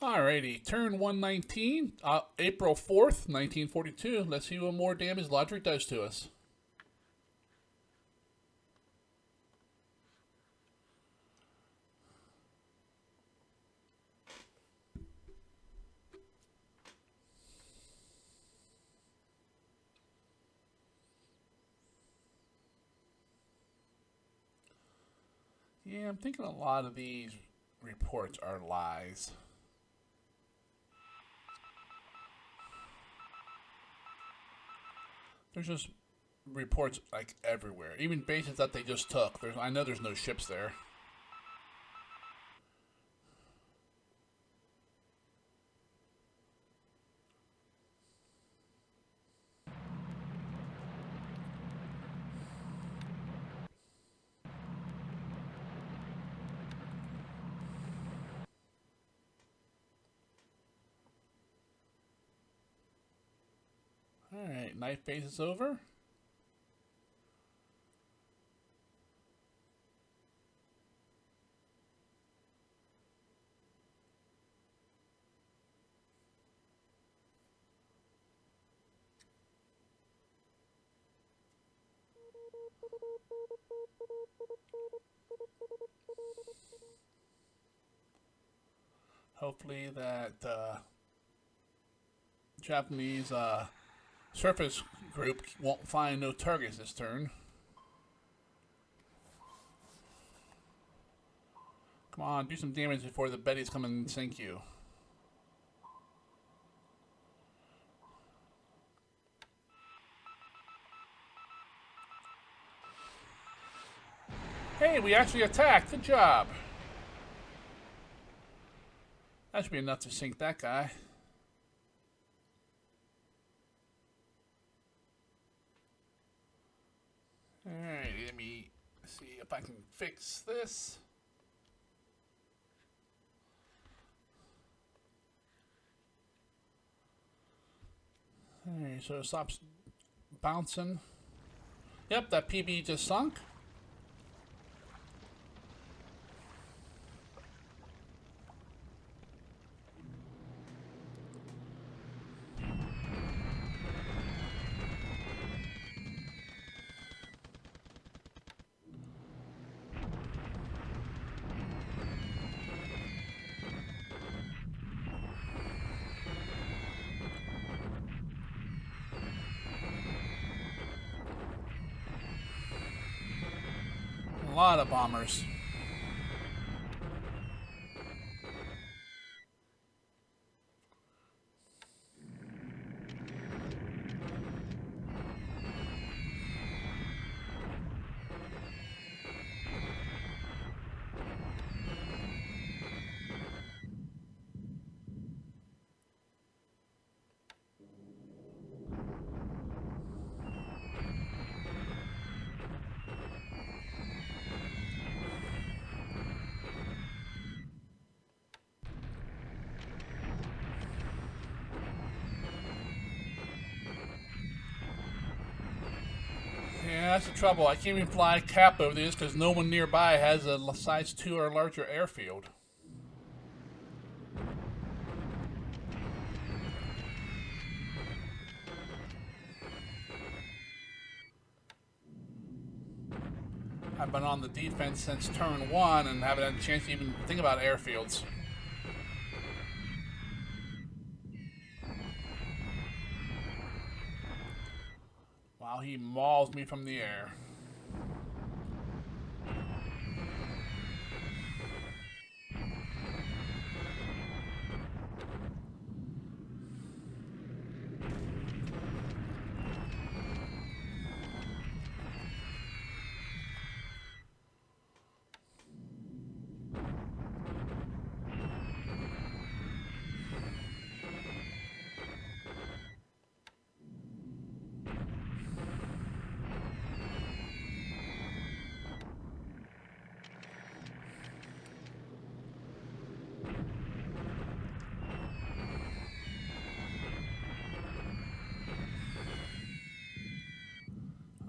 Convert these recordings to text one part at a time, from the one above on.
Alrighty, turn 119, April 4th, 1942. Let's see what more damage Lodrik does to us. Yeah, I'm thinking a lot of these reports are lies. There's just reports like everywhere, even bases that they just took. I know there's no ships there. Alright, night phase is over. Hopefully that Japanese surface group won't find no targets this turn. Come on, do some damage before the Bettys come and sink you. Hey, we actually attacked. Good job. That should be enough to sink that guy. Alright, let me see if I can fix this. Alright, so it stops bouncing. Yep, that PB just sunk. A lot of bombers. Yeah, that's the trouble. I can't even fly cap over this because no one nearby has a size 2 or larger airfield. I've been on the defense since turn 1 and haven't had a chance to even think about airfields. Wow, he mauls me from the air.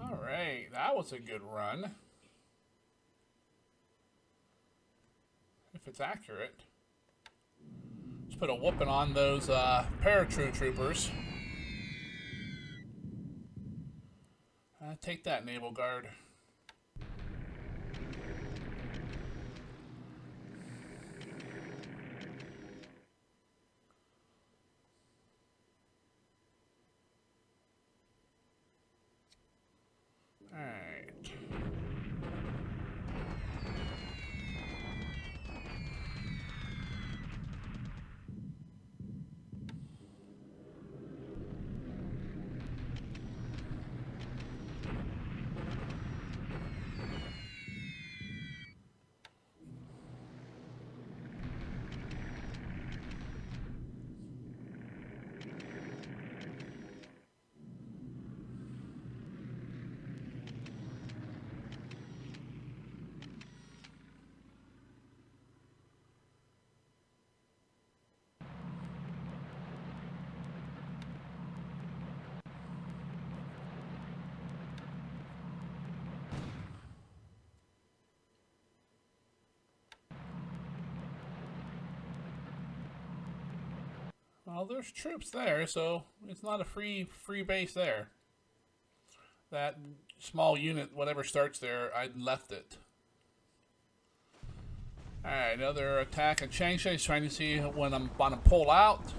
Alright, that was a good run. If it's accurate. put a whooping on those paratroopers. Take that, Naval Guard. Alright. Well, there's troops there, so it's not a free base there. That small unit, whatever starts there, I left it. Alright, another attack on Changsha. He's trying to see when I'm going to pull out.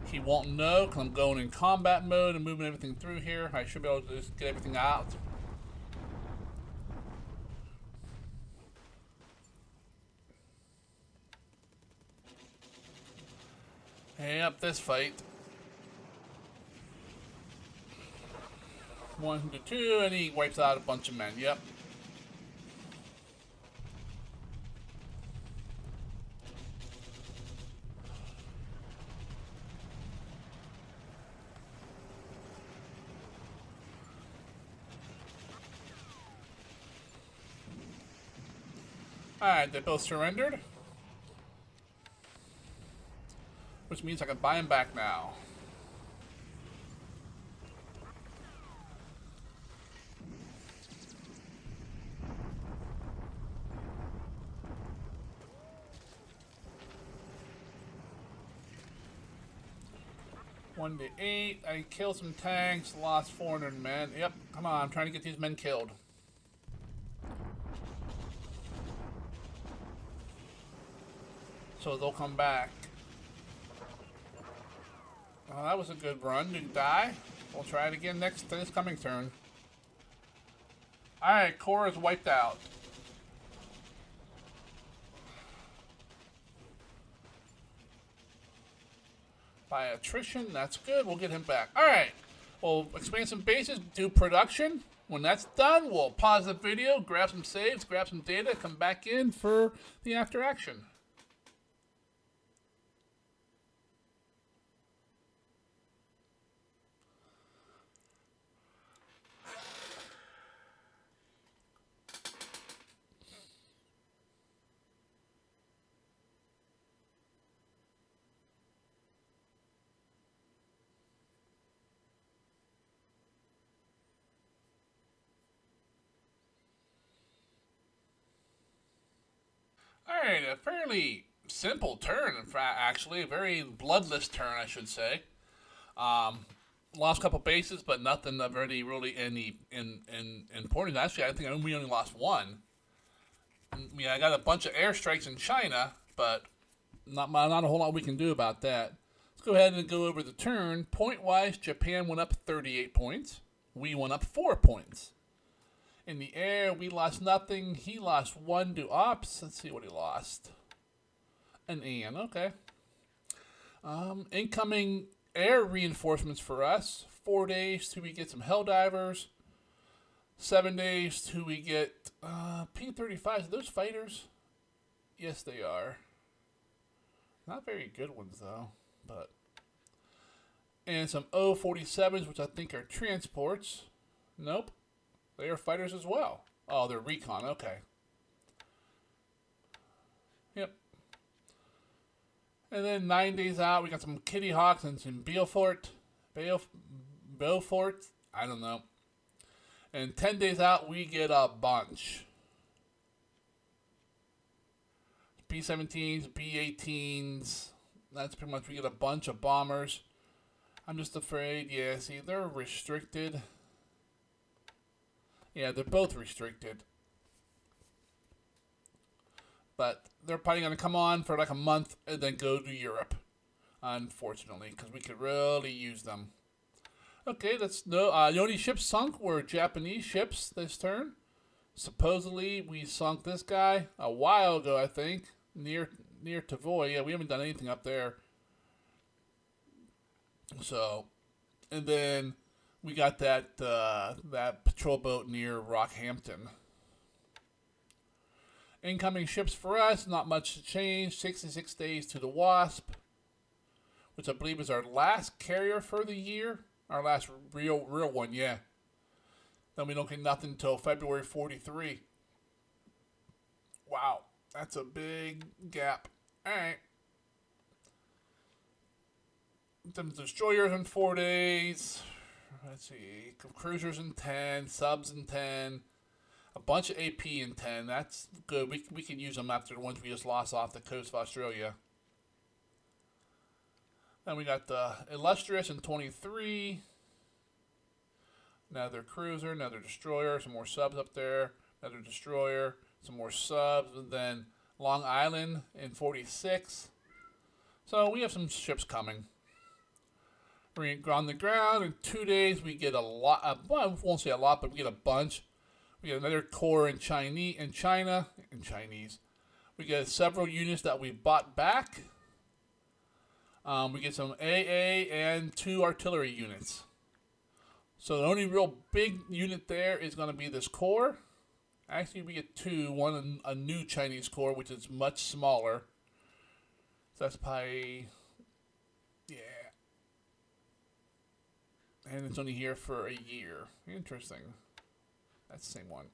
He won't know because I'm going in combat mode and moving everything through here. I should be able to just get everything out. Yep, this fight. 1 to 2, and he wipes out a bunch of men. Yep. Alright, they both surrendered. Which means I can buy him back now. One to 8. I killed some tanks, lost 400 men. Yep, come on, I'm trying to get these men killed. So they'll come back. Well, that was a good run. Didn't die. We'll try it again this coming turn. Alright, core is wiped out. By attrition, that's good. We'll get him back. Alright, we'll expand some bases, do production. When that's done, we'll pause the video, grab some saves, grab some data, come back in for the after action. Alright, a fairly simple turn, in fact, actually. A very bloodless turn, I should say. Lost a couple bases, but nothing of really any importance. Actually, I think we only lost one. I got a bunch of airstrikes in China, but not a whole lot we can do about that. Let's go ahead and go over the turn. Point-wise, Japan went up 38 points. We went up 4 points. In the air, we lost nothing. He lost 1 to ops. Let's see what he lost. An AN, okay. Incoming air reinforcements for us. 4 days till we get some Helldivers. 7 days till we get P-35s. Are those fighters? Yes, they are. Not very good ones, though. But and some O-47s, which I think are transports. Nope. They are fighters as well. Oh, they're recon. Okay. Yep. And then 9 days out, we got some Kitty Hawks and some Beaufort. I don't know. And 10 days out, we get a bunch. B-17s, B-18s. That's pretty much, we get a bunch of bombers. I'm just afraid, yeah, see, they're restricted. Yeah, they're both restricted. But they're probably going to come on for like a month and then go to Europe, unfortunately, because we could really use them. Okay, that's no. The only ships sunk were Japanese ships this turn. Supposedly, we sunk this guy a while ago, I think, near Tavoy. Yeah, we haven't done anything up there. So, and then we got that patrol boat near Rockhampton. Incoming ships for us, not much to change. 66 days to the Wasp, which I believe is our last carrier for the year. Our last real one, yeah. Then we don't get nothing until February 43. Wow, that's a big gap. All right. Some destroyers in 4 days. Let's see. Cruisers in 10. Subs in 10. A bunch of AP in 10. That's good. We can use them after the ones we just lost off the coast of Australia. Then we got the Illustrious in 23. Another cruiser, another destroyer, some more subs up there. Another destroyer, some more subs. And then Long Island in 46. So we have some ships coming. We're on the ground. In 2 days, we get a lot. Well, I won't say a lot, but we get a bunch. We get another core in China. We get several units that we bought back. We get some AA and 2 artillery units. So the only real big unit there is going to be this core. Actually, we get 2. One, a new Chinese core, which is much smaller. So that's probably, yeah. And it's only here for a year. Interesting. That's the same one.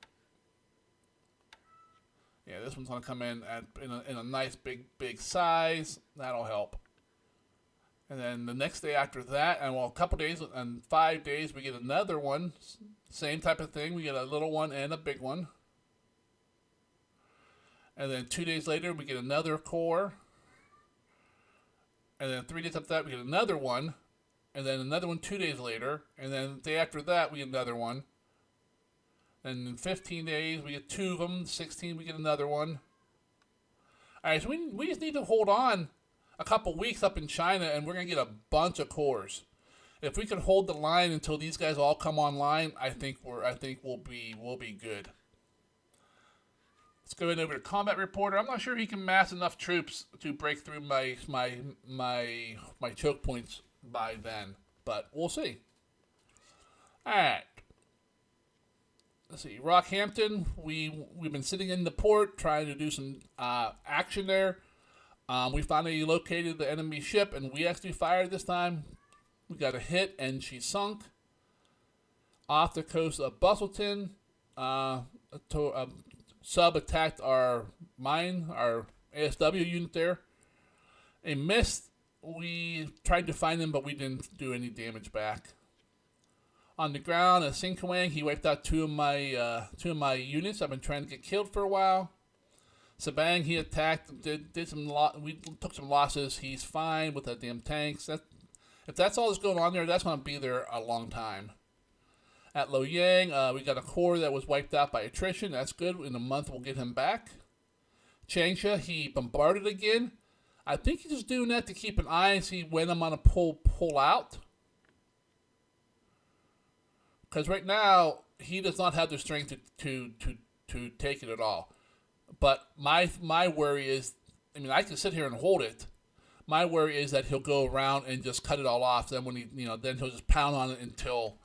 Yeah, this one's going to come in in a nice big size. That'll help. And then the next day after that, and well, a couple days, and 5 days, we get another one. Same type of thing. We get a little one and a big one. And then 2 days later, we get another core. And then 3 days after that, we get another one. And then another one 2 days later. And then the day after that, we get another one. And in 15 days, we get 2 of them. 16, we get another one. All right, so we just need to hold on a couple weeks up in China, and we're going to get a bunch of cores. If we can hold the line until these guys all come online, I think we'll be good. Let's go over to Combat Reporter. I'm not sure he can mass enough troops to break through my choke points by then, but we'll see. All right. Let's see. Rockhampton. We've been sitting in the port trying to do some action there. We finally located the enemy ship, and we actually fired this time. We got a hit, and she sunk off the coast of Bustleton. Sub attacked our ASW unit there. A missed. We tried to find him, but we didn't do any damage back. On the ground, at Sinkwang, he wiped out two of my units. I've been trying to get killed for a while. Sabang, he attacked, we took some losses. He's fine with the damn tanks. If that's all that's going on there, that's going to be there a long time. At Loyang, we got a core that was wiped out by attrition. That's good. In a month, we'll get him back. Changsha, he bombarded again. I think he's just doing that to keep an eye and see when I'm going to pull out. Because right now, he does not have the strength to take it at all. But my worry is, I mean, I can sit here and hold it. My worry is that he'll go around and just cut it all off. Then then he'll just pound on it until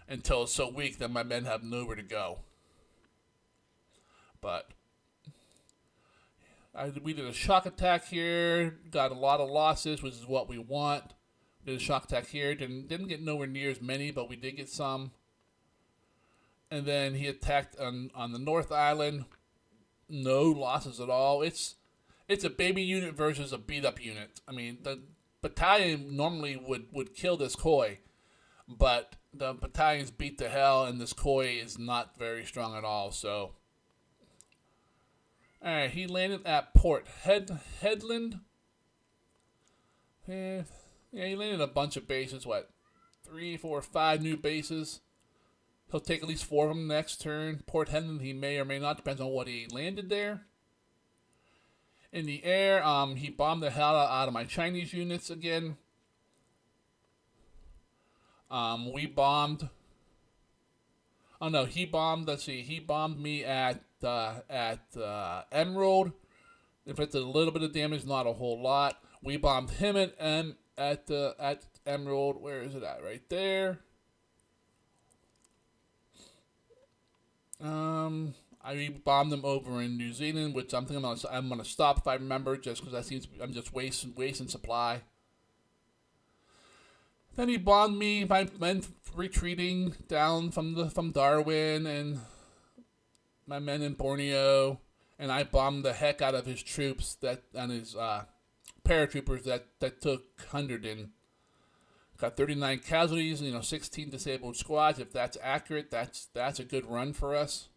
it's so weak that my men have nowhere to go. But we did a shock attack here. Got a lot of losses, which is what we want. Did a shock attack here. Didn't get nowhere near as many, but we did get some. And then he attacked on the North Island. No losses at all. It's a baby unit versus a beat up unit. I mean, the battalion normally would kill this Koi, but the battalion's beat to hell, and this Koi is not very strong at all. So, Alright, he landed at Port Headland. Yeah, he landed a bunch of bases. What? 3, 4, 5 new bases. He'll take at least 4 of them next turn. Port Headland, he may or may not. Depends on what he landed there. In the air, he bombed the hell out of my Chinese units again. We bombed. Oh no, he bombed. Let's see. He bombed me at Emerald. Inflicted a little bit of damage, not a whole lot. We bombed him at Emerald. Where is it at? Right there. I bombed them over in New Zealand, which I'm thinking I'm gonna stop if I remember, just because that seems I'm just wasting supply. Then he bombed me. My men retreating down from Darwin and my men in Borneo, and I bombed the heck out of his troops and his paratroopers that took 100 and got 39 casualties. 16 disabled squads. If that's accurate, that's a good run for us.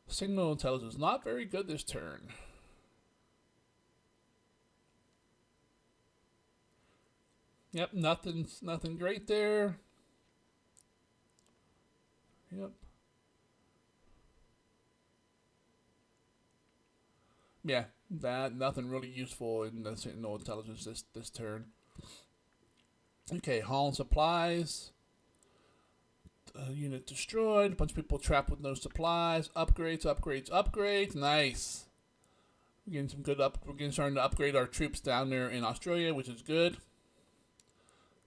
Signal intelligence not very good this turn. Yep, nothing great there. Yep. Yeah, nothing really useful in the Sentinel intelligence this turn. Okay, hauling supplies. Unit destroyed. A bunch of people trapped with no supplies. Upgrades. Nice. We're getting some good We're starting to upgrade our troops down there in Australia, which is good.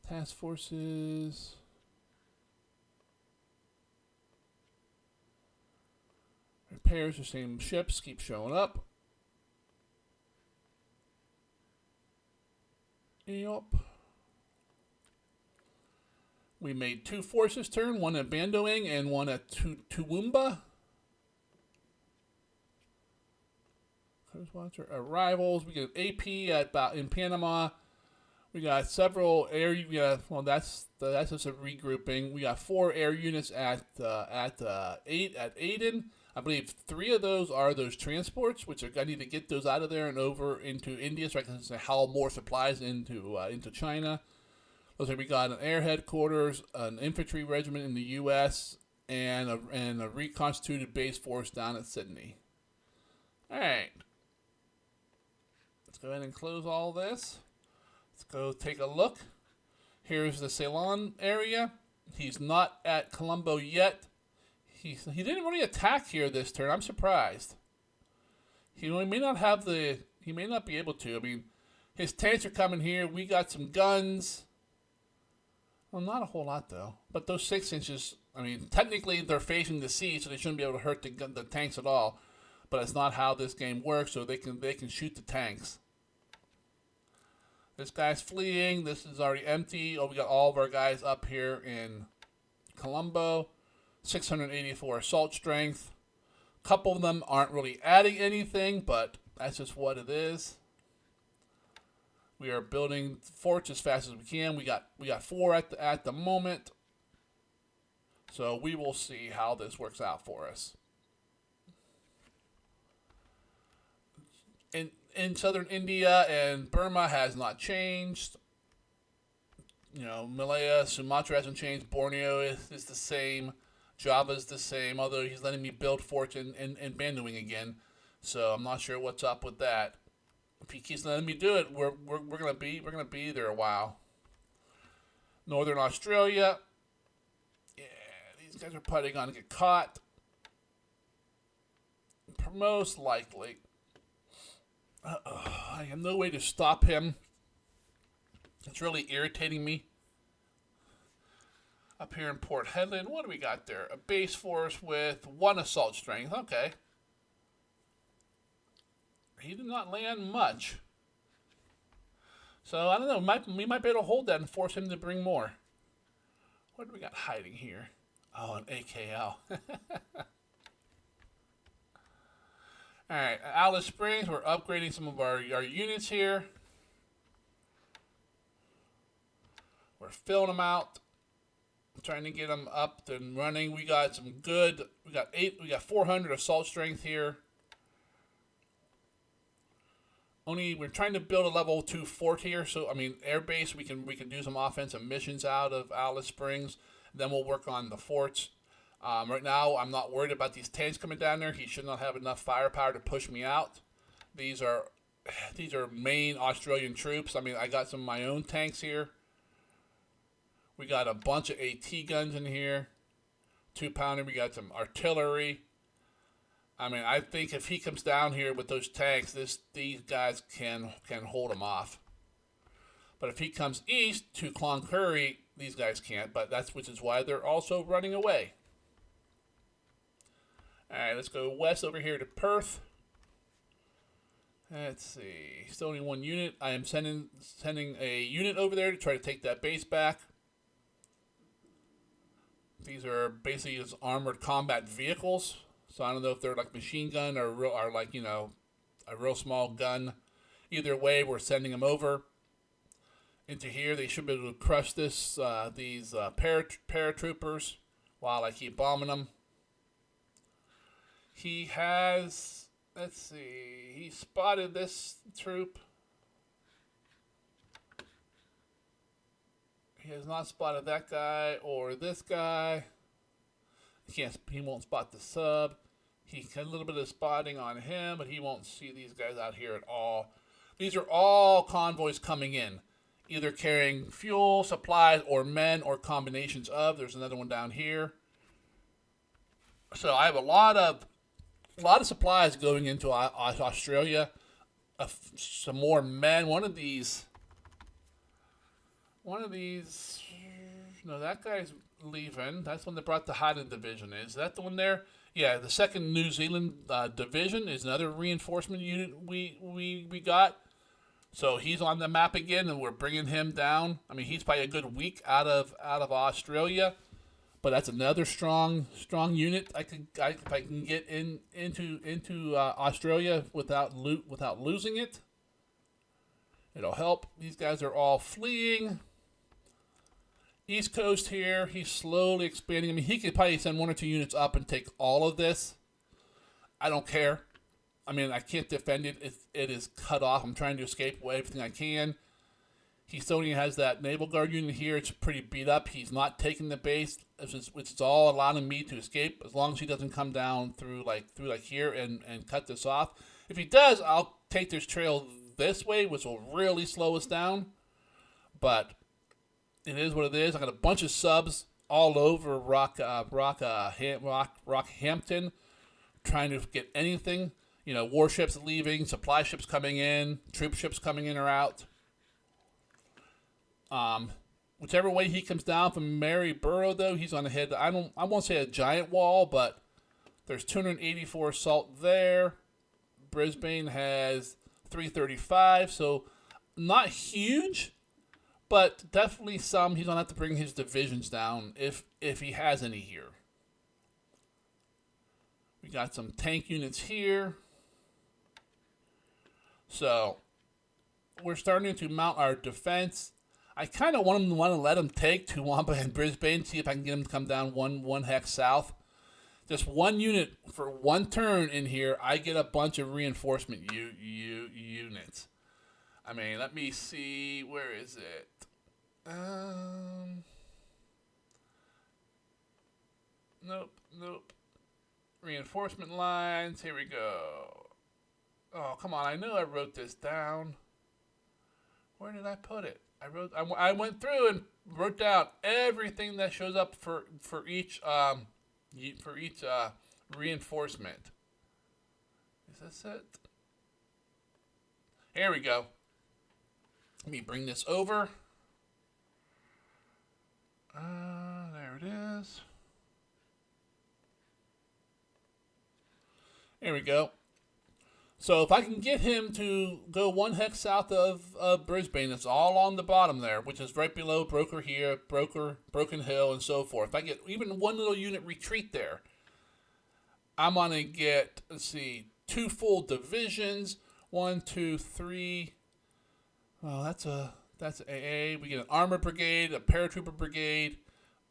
Task forces. Repairs, the same ships keep showing up. Yep. We made 2 forces turn, one at Bandoing and one at Toowoomba. Coast Watcher arrivals. We get AP in Panama. We got several air. That's just a regrouping. We got 4 air units at Aden. I believe 3 of those are those transports, which I need to get those out of there and over into India so I can haul more supplies into China. Looks like we got an air headquarters, an infantry regiment in the U.S., and a reconstituted base force down at Sydney. All right. Let's go ahead and close all this. Let's go take a look. Here's the Ceylon area. He's not at Colombo yet. He didn't really attack here this turn. I'm surprised. He may not have he may not be able to. I mean, his tanks are coming here. We got some guns. Well, not a whole lot though. But those 6 inches. I mean, technically they're facing the sea, so they shouldn't be able to hurt the tanks at all. But it's not how this game works. So they can shoot the tanks. This guy's fleeing. This is already empty. Oh, we got all of our guys up here in Colombo. 684 assault strength. A couple of them aren't really adding anything, but that's just what it is. We are building forts as fast as we can. We got 4 at the moment. So we will see how this works out for us. In southern India and Burma has not changed. Malaya, Sumatra hasn't changed. Borneo is the same. Java's the same, although he's letting me build forts in Bandoing again. So I'm not sure what's up with that. If he keeps letting me do it, we're gonna be there a while. Northern Australia. Yeah, these guys are probably gonna get caught. Most likely. I have no way to stop him. It's really irritating me. Up here in Port Headland, what do we got there? A base force with 1 assault strength. Okay. He did not land much. So, I don't know. We might be able to hold that and force him to bring more. What do we got hiding here? Oh, an AKL. Alright, Alice Springs. We're upgrading some of our units here. We're filling them out. Trying to get them up and running. We got 400 assault strength here. We're trying to build a level 2 fort here. So I mean, air base. We can do some offensive missions out of Alice Springs. Then we'll work on the forts. Right now, I'm not worried about these tanks coming down there. He should not have enough firepower to push me out. These are main Australian troops. I mean, I got some of my own tanks here. We got a bunch of AT guns in here. 2-pounder. We got some artillery. I mean, I think if he comes down here with those tanks, these guys can hold him off. But if he comes east to Cloncurry, these guys can't. But which is why they're also running away. All right, let's go west over here to Perth. Let's see. Still only one unit. I am sending a unit over there to try to take that base back. These are basically just armored combat vehicles. So I don't know if they're like machine gun or like, you know, a real small gun. Either way, we're sending them over into here. They should be able to crush these paratroopers while I keep bombing them. He has, let's see, he spotted this troop. He has not spotted that guy or this guy. He won't spot the sub. He had a little bit of spotting on him, but he won't see these guys out here at all. These are all convoys coming in, either carrying fuel, supplies, or men, or combinations of. There's another one down here. So I have a lot of supplies going into Australia. Some more men. One of these. No, that guy's leaving. That's one that brought the Highland Division. Is that the one there? Yeah, the 2nd New Zealand Division is another reinforcement unit we got. So he's on the map again, and we're bringing him down. I mean, he's probably a good week out of Australia, but that's another strong unit. If I can get into Australia without losing it, it'll help. These guys are all fleeing. East Coast here, he's slowly expanding. I mean, he could probably send 1 or 2 units up and take all of this. I don't care. I mean, I can't defend it. It is cut off. I'm trying to escape everything I can. He only has that Naval Guard unit here. It's pretty beat up. He's not taking the base, which is all allowing me to escape as long as he doesn't come down through here and cut this off. If he does, I'll take this trail this way, which will really slow us down. But it is what it is. I got a bunch of subs all over Rockhampton, trying to get anything. You know, warships leaving, supply ships coming in, troop ships coming in or out. Whichever way he comes down from Maryborough, though, he's on the head. I won't say a giant wall, but there's 284 assault there. Brisbane has 335, so not huge. But definitely some. He's going to have to bring his divisions down if he has any here. We got some tank units here. So we're starting to mount our defense. I kind of want to let him take Toowoomba and Brisbane, see if I can get him to come down one hex south. Just one unit for one turn in here, I get a bunch of reinforcement units. I mean, let me see. Where is it? Nope. Reinforcement lines. Here we go. Oh, come on. I know I wrote this down. Where did I put it? I went through and wrote down everything that shows up for each reinforcement. Is this it? Here we go. Let me bring this over. There it is. Here we go. So if I can get him to go one hex south of Brisbane, it's all on the bottom there, which is right below Broker here, Broken Hill, and so forth. If I get even one little unit retreat there, I'm going to get, let's see, 2 full divisions. 1, 2, 3. Well, that's AA. We get an armored brigade, a paratrooper brigade,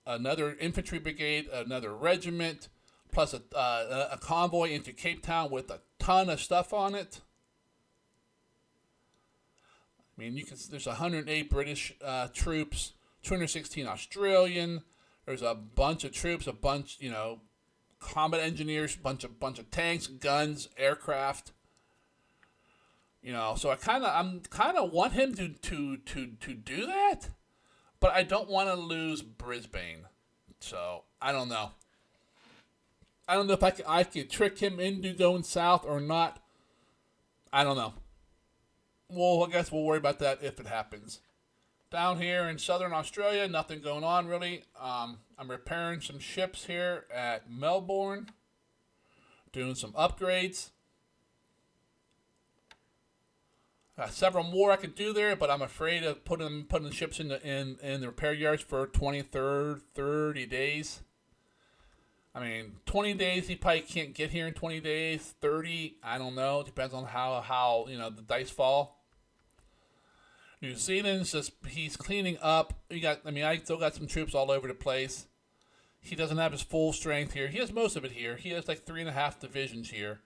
another infantry brigade, another regiment, plus a convoy into Cape Town with a ton of stuff on it. I mean, there's 108 British troops, 216 Australian. There's a bunch of troops, combat engineers, bunch of tanks, guns, aircraft. So I'm kind of want him to do that, but I don't want to lose Brisbane. So I don't know. I don't know if I could trick him into going south or not. I don't know. Well, I guess we'll worry about that if it happens. Down here in southern Australia, nothing going on really. I'm repairing some ships here at Melbourne, doing some upgrades. Several more I could do there, but I'm afraid of putting the ships in the repair yards for 30 days. I mean, 20 days, he probably can't get here in 20 days. 30, I don't know. It depends on how the dice fall. New Zealand's he's cleaning up. I still got some troops all over the place. He doesn't have his full strength here. He has most of it here. He has like 3.5 divisions here.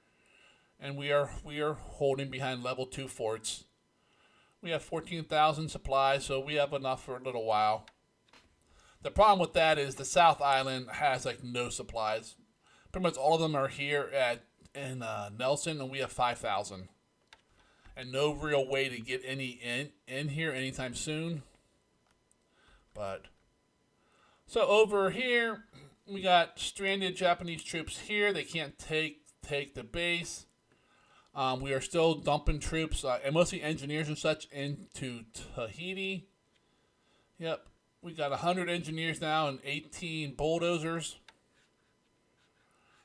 And we are holding behind level 2 forts. We have 14,000 supplies, so we have enough for a little while. The problem with that is the South Island has like no supplies. Pretty much all of them are here in Nelson, and we have 5,000. And no real way to get any in here anytime soon. But so over here, we got stranded Japanese troops here. They can't take the base. We are still dumping troops, and mostly engineers and such, into Tahiti. Yep. We got 100 engineers now and 18 bulldozers.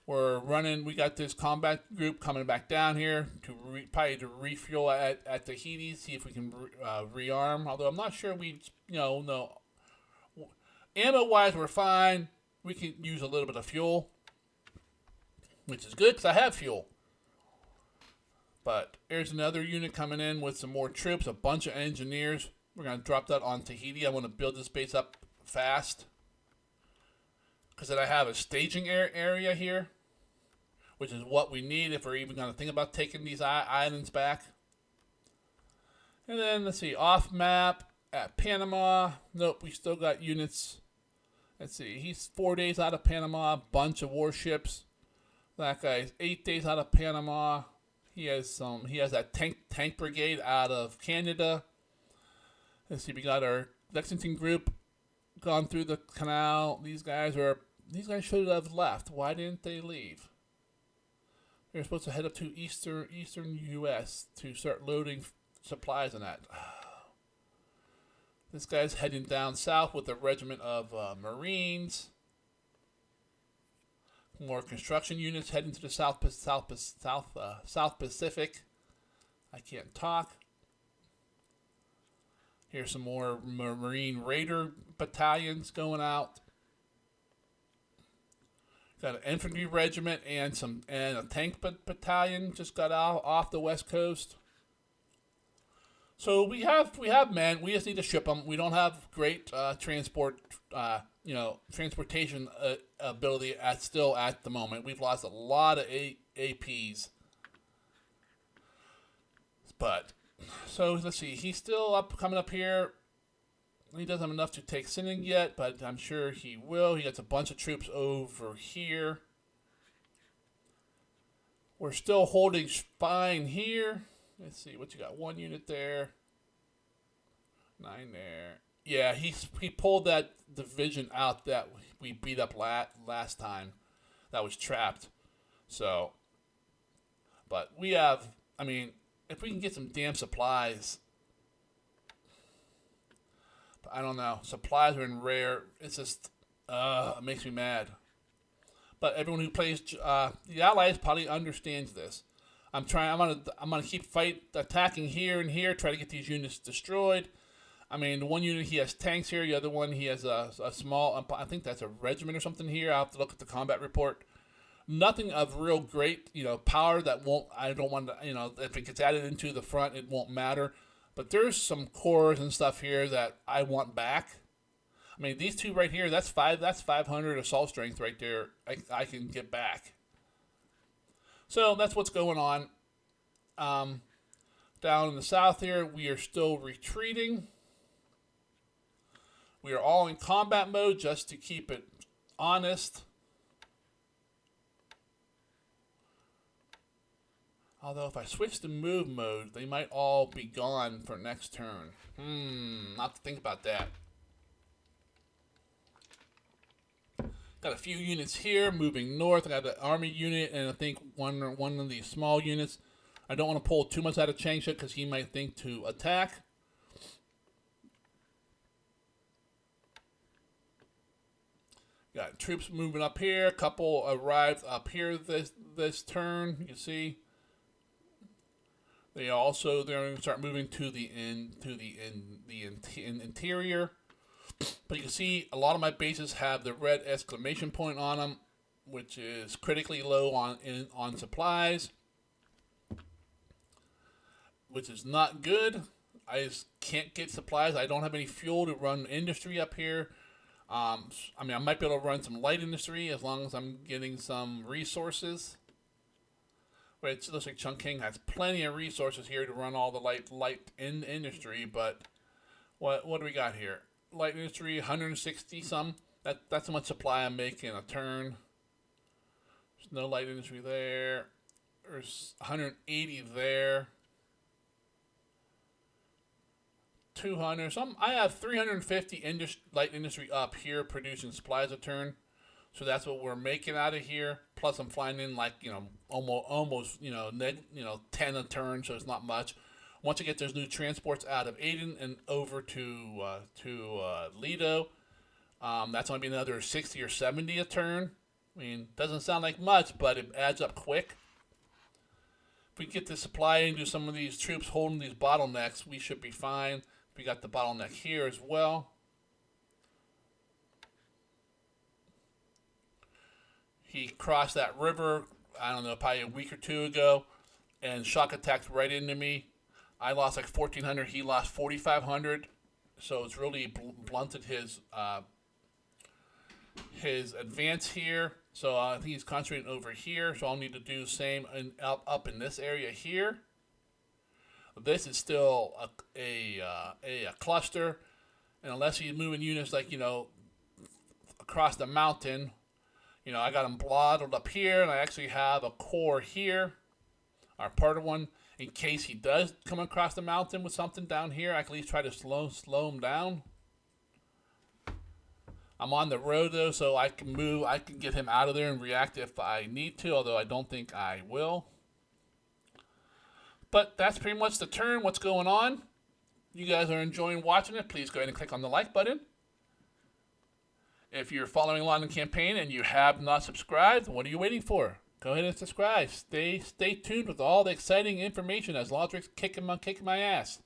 We got this combat group coming back down here to refuel at Tahiti, see if we can rearm. Although I'm not sure no. Ammo-wise, we're fine. We can use a little bit of fuel, which is good because I have fuel. But there's another unit coming in with some more troops, a bunch of engineers. We're going to drop that on Tahiti. I want to build this base up fast. Because then I have a staging area here, which is what we need if we're even going to think about taking these islands back. And then, let's see, off map at Panama. Nope, we still got units. Let's see, he's 4 days out of Panama, bunch of warships. That guy's 8 days out of Panama. He has that tank brigade out of Canada. Let's see, we got our Lexington group gone through the canal. These guys should have left. Why didn't they leave? They're supposed to head up to eastern U.S. to start loading supplies and that. This guy's heading down south with a regiment of Marines. More construction units heading to the South Pacific. I can't talk. Here's some more Marine Raider battalions going out. Got an infantry regiment and a tank battalion just got out off the west coast. So we have men. We just need to ship them. We don't have great transportation ability at the moment. We've lost a lot of APs. But so let's see. He's still coming up here. He doesn't have enough to take Sinning yet, but I'm sure he will. He gets a bunch of troops over here. We're still holding fine here. Let's see what you got. 1 unit there. 9 there. Yeah, he pulled that division out that we beat up last time. That was trapped. So, but we have, if we can get some damn supplies. But I don't know. Supplies are in rare. It's just, it makes me mad. But everyone who plays, the Allies probably understands this. I'm gonna keep attacking here and here, try to get these units destroyed. The one unit he has tanks here, the other one he has a small, I think that's a regiment or something here. I'll have to look at the combat report. Nothing of real great, power that won't. I don't want to, if it gets added into the front, it won't matter. But there's some cores and stuff here that I want back. I mean, these two right here, that's 500 assault strength right there. I can get back. So that's what's going on. Down in the south here, we are still retreating. We are all in combat mode just to keep it honest. Although if I switch to move mode, they might all be gone for next turn. I'll have to think about that. Got a few units here moving north. I got an army unit and I think one of these small units. I don't want to pull too much out of Changsha because he might think to attack. Got troops moving up here. A couple arrived up here this turn. You can see. They're going to start moving to the interior. But you can see a lot of my bases have the red exclamation point on them, which is critically low on supplies, which is not good. I just can't get supplies. I don't have any fuel to run industry up here. I mean, I might be able to run some light industry as long as I'm getting some resources. But it looks like Chungking has plenty of resources here to run all the light in industry. But what do we got here? Light industry, 160 some. That's how much supply I'm making a turn. There's no light industry there. There's 180 there. 200. I have 350 light industry up here producing supplies a turn. So that's what we're making out of here. Plus I'm flying in like, almost 10 a turn, so it's not much. Once I get those new transports out of Aden and over to Lido, that's going to be another 60 or 70 a turn. I mean, doesn't sound like much, but it adds up quick. If we get the supply into some of these troops holding these bottlenecks, we should be fine. We got the bottleneck here as well. He crossed that river, I don't know, probably a week or two ago, and shock attacked right into me. I lost like 1,400. He lost 4,500. So it's really blunted his advance here. So I think he's concentrating over here. So I'll need to do the same up in this area here. This is still a cluster, and unless he's moving units like across the mountain, I got him blotted up here, and I actually have a core here, or part of one. In case he does come across the mountain with something down here, I can at least try to slow him down. I'm on the road, though, so I can move. I can get him out of there and react if I need to, although I don't think I will. But that's pretty much the turn, what's going on. You guys are enjoying watching it. Please go ahead and click on the like button. If you're following along in the campaign and you have not subscribed, what are you waiting for? Go ahead and subscribe. Stay tuned with all the exciting information as Lodrik's kicking my ass.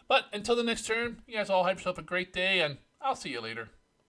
But until the next turn, you guys all have yourself a great day, and I'll see you later.